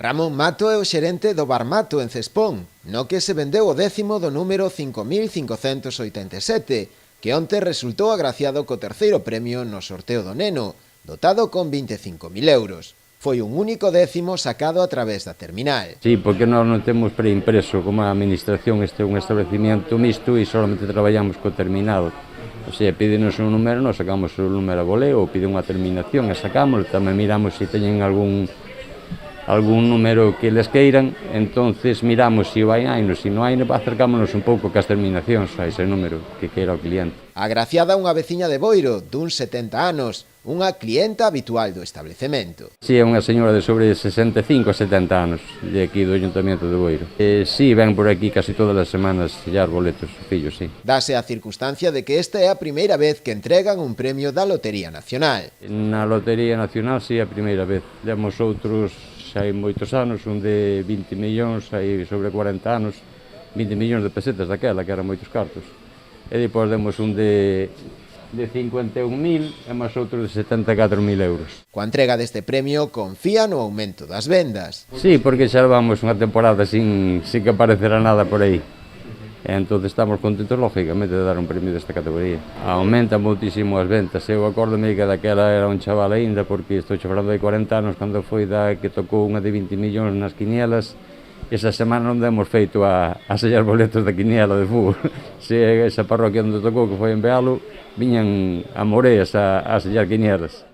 Ramón Mato é o xerente do Bar Mato en Cespón, no que se vendeu o décimo do número 5587, que onte resultou agraciado co terceiro premio no sorteo do Neno, dotado con 25.000 euros. Foi un único décimo sacado a través da terminal. Sí, porque nós non temos preimpreso, como a administración este é un establecimiento mixto e solamente traballamos co terminal. O sea, pídenos un número, nos sacamos o número a voleo, ou pide unha terminación e sacamos, tamén miramos se teñen algún número que les queiran, entonces miramos se o hai no, se non hai, acercámonos un pouco cas terminacións a ese número que queira o cliente. Agraciada unha veciña de Boiro, duns 70 anos, unha clienta habitual do establecemento. Si, é unha señora de sobre 65 a 70 anos, de aquí do Ayuntamento de Boiro. Si, ven por aquí casi todas as semanas sellar boletos, fillo, si. Dase a circunstancia de que esta é a primeira vez que entregan un premio da Lotería Nacional. Na Lotería Nacional, si, é a primeira vez. Demos outros xa hai moitos anos, un de 20 millóns, hai sobre 40 anos, 20 millóns de pesetas daquela, que eran moitos cartos. E depois demos un de 51.000 e máis outro de 74.000 euros. Coa entrega deste premio confía no aumento das vendas. Sí, porque xa levamos unha temporada sin que aparecerá nada por aí. Entón estamos contentos, lógicamente, de dar un premio desta categoría. Aumenta moitísimo as ventas. Eu acórdome que daquela era un chaval aínda, porque estou falando de 40 anos, cando foi da que tocou unha de 20 millóns nas quinielas. Esa semana non demos feito a sellar boletos da quiniela de fútbol. Se esa parroquia onde tocou, que foi en Bealo, viñan a Moreas a sellar quinielas.